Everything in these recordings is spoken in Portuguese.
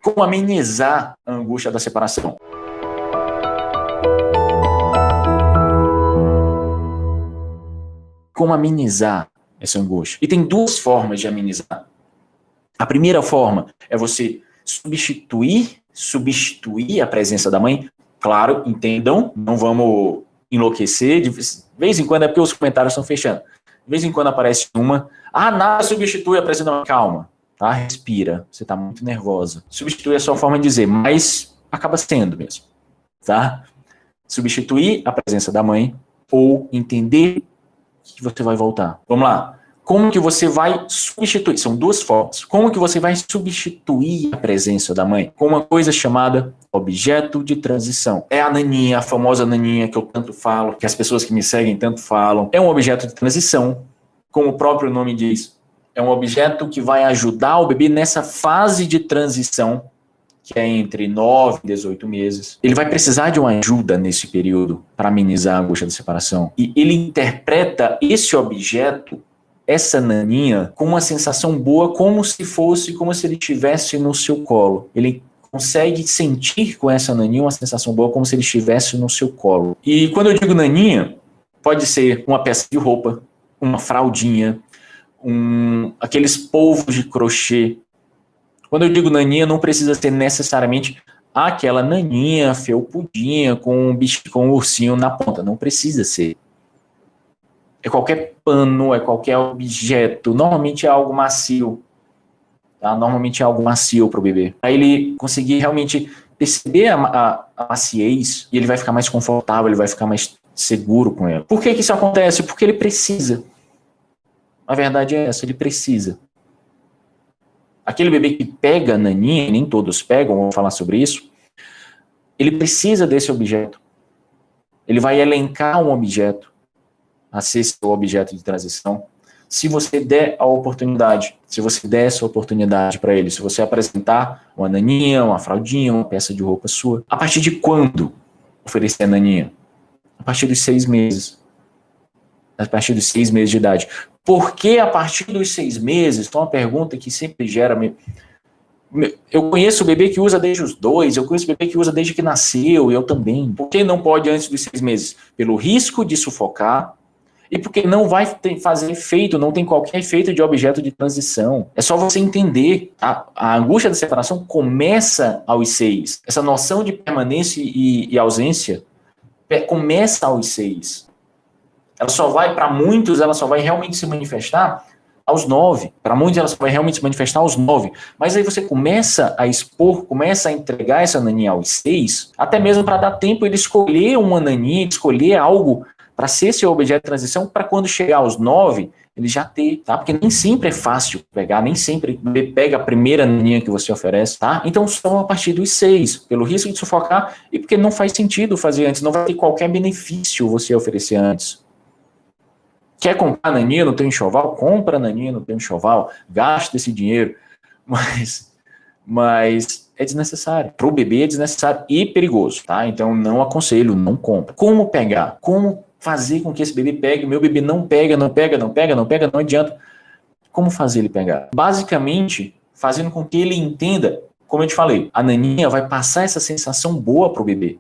Como amenizar a angústia da separação? Como amenizar essa angústia? E tem duas formas de amenizar. A primeira forma é você substituir a presença da mãe. Claro, entendam, não vamos enlouquecer. De vez em quando é porque os comentários estão fechando. De vez em quando aparece uma, nada substitui a presença da mãe. Calma, tá? Respira, você está muito nervosa. Substituir é a sua forma de dizer, mas acaba sendo mesmo, tá? Substituir a presença da mãe ou entender que você vai voltar. Vamos lá. Como que você vai substituir? São duas formas. Como que você vai substituir a presença da mãe? Com uma coisa chamada objeto de transição. É a naninha, a famosa naninha que eu tanto falo, que as pessoas que me seguem tanto falam. É um objeto de transição, como o próprio nome diz. É um objeto que vai ajudar o bebê nessa fase de transição, que é entre 9 e 18 meses. Ele vai precisar de uma ajuda nesse período para amenizar a angústia da separação. E ele interpreta esse objeto, essa naninha, com uma sensação boa, como se ele estivesse no seu colo. Ele consegue sentir com essa naninha uma sensação boa, como se ele estivesse no seu colo. E quando eu digo naninha, pode ser uma peça de roupa, uma fraldinha, aqueles polvos de crochê. Quando eu digo naninha, não precisa ser necessariamente aquela naninha felpudinha com um ursinho na ponta. Não precisa ser. É qualquer pano, é qualquer objeto. Normalmente é algo macio. Tá? Normalmente é algo macio para o bebê. Para ele conseguir realmente perceber a maciez, e ele vai ficar mais confortável, ele vai ficar mais seguro com ela. Por que isso acontece? Porque ele precisa. A verdade é essa, ele precisa. Aquele bebê que pega a naninha, nem todos pegam, vamos falar sobre isso, ele precisa desse objeto. Ele vai elencar um objeto a ser seu objeto de transição, se você der a oportunidade, se você der essa oportunidade para ele, se você apresentar uma naninha, uma fraldinha, uma peça de roupa sua. A partir de quando oferecer a naninha? A partir dos 6 meses. A partir dos 6 meses de idade. Por que a partir dos 6 meses? Então, uma pergunta que sempre gera... Eu conheço o bebê que usa desde os 2, eu conheço o bebê que usa desde que nasceu, eu também. Por que não pode antes dos 6 meses? Pelo risco de sufocar, e porque não vai fazer efeito, não tem qualquer efeito de objeto de transição. É só você entender. A angústia da separação começa aos 6. Essa noção de permanência e ausência começa aos 6. Ela só vai, para muitos, ela só vai realmente se manifestar aos 9. Para muitos, ela só vai realmente se manifestar aos 9. Mas aí você começa a expor, começa a entregar essa naninha aos 6, até mesmo para dar tempo ele escolher uma naninha, escolher algo para ser seu objeto de transição, para quando chegar aos 9, ele já ter, tá? Porque nem sempre é fácil pegar, nem sempre ele pega a primeira naninha que você oferece, tá? Então só a partir dos 6, pelo risco de sufocar e porque não faz sentido fazer antes, não vai ter qualquer benefício você oferecer antes. Quer comprar naninha no teu enxoval? Compra naninha no teu enxoval, gasta esse dinheiro, mas é desnecessário. Para o bebê é desnecessário e perigoso, tá? Então não aconselho, não compra. Como pegar? Como fazer com que esse bebê pegue? Meu bebê não pega, não adianta. Como fazer ele pegar? Basicamente, fazendo com que ele entenda, como eu te falei, a naninha vai passar essa sensação boa para o bebê.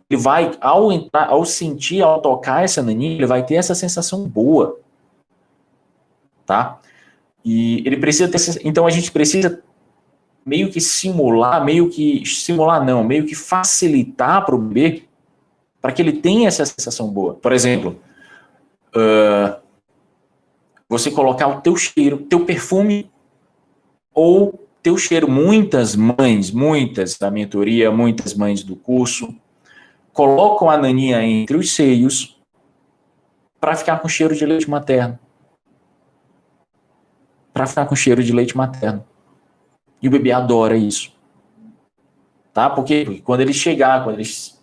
Ele vai, ao sentir, ao tocar essa naninha, ele vai ter essa sensação boa, tá? E ele precisa ter, então a gente precisa meio que facilitar para o bebê, para que ele tenha essa sensação boa. Por exemplo, você colocar o teu cheiro, teu perfume ou teu cheiro. Muitas da mentoria, muitas mães do curso, colocam a naninha entre os seios para ficar com cheiro de leite materno. E o bebê adora isso. Tá? Porque quando ele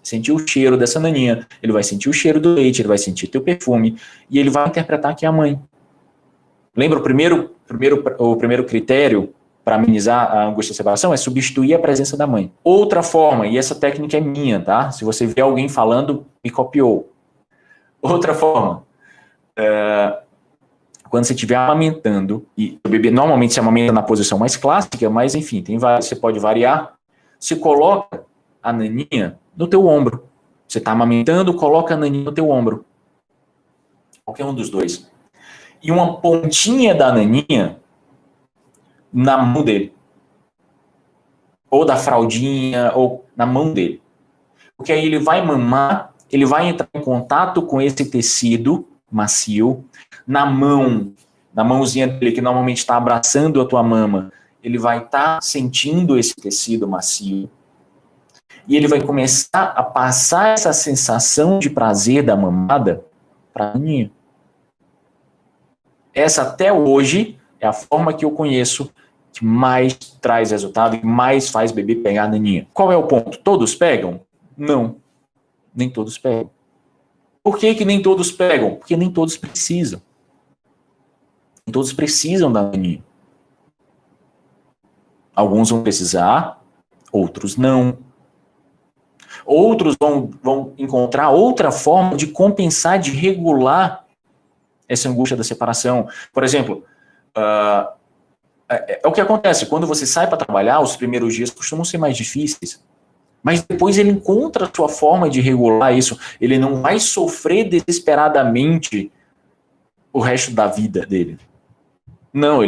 sentir o cheiro dessa naninha, ele vai sentir o cheiro do leite, ele vai sentir teu perfume, e ele vai interpretar que é a mãe. Lembra o primeiro critério para amenizar a angústia da separação é substituir a presença da mãe. Outra forma, e essa técnica é minha, tá? Se você vê alguém falando, me copiou. Outra forma, quando você estiver amamentando, e o bebê normalmente se amamenta na posição mais clássica, mas enfim, você pode variar, você coloca a naninha no teu ombro. Você está amamentando, coloca a naninha no teu ombro. Qualquer um dos dois. E uma pontinha da naninha na mão dele. Ou da fraldinha, ou na mão dele. Porque aí ele vai mamar, ele vai entrar em contato com esse tecido macio, na mãozinha dele, que normalmente está abraçando a tua mama, ele vai estar sentindo esse tecido macio. E ele vai começar a passar essa sensação de prazer da mamada para a naninha. Essa até hoje é a forma que eu conheço que mais traz resultado e mais faz bebê pegar a naninha. Qual é o ponto? Todos pegam? Não. Nem todos pegam. Por que nem todos pegam? Porque nem todos precisam. Nem todos precisam da naninha. Alguns vão precisar, outros não. Outros vão encontrar outra forma de compensar, de regular essa angústia da separação. Por exemplo, é o que acontece. Quando você sai para trabalhar, os primeiros dias costumam ser mais difíceis. Mas depois ele encontra a sua forma de regular isso. Ele não vai sofrer desesperadamente o resto da vida dele. Não,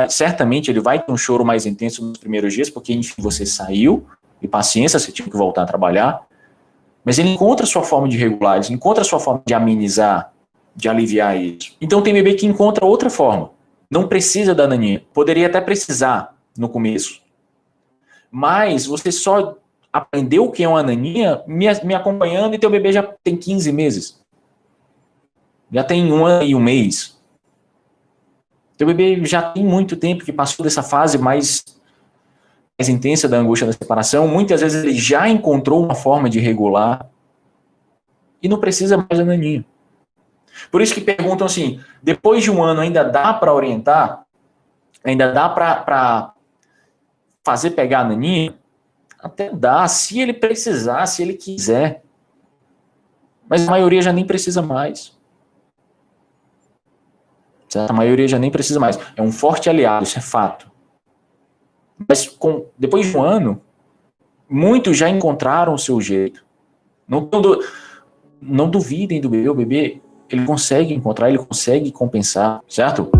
certamente ele vai ter um choro mais intenso nos primeiros dias, porque, enfim, você saiu, e paciência, você tinha que voltar a trabalhar. Mas ele encontra a sua forma de regular, ele encontra a sua forma de amenizar, de aliviar isso. Então tem bebê que encontra outra forma. Não precisa da naninha. Poderia até precisar no começo. Mas você só aprendeu o que é uma naninha me acompanhando e teu bebê já tem 15 meses. Já tem 1 ano e 1 mês. Teu bebê já tem muito tempo que passou dessa fase mais intensa da angústia da separação. Muitas vezes ele já encontrou uma forma de regular e não precisa mais da naninha. Por isso que perguntam assim, depois de 1 ano ainda dá para orientar? Ainda dá para fazer pegar a naninha? Até dá, se ele precisar, se ele quiser. Mas a maioria já nem precisa mais. Certo? A maioria já nem precisa mais. É um forte aliado, isso é fato. Mas depois de 1 ano, muitos já encontraram o seu jeito. Não duvidem do bebê. O bebê, ele consegue encontrar, ele consegue compensar, certo?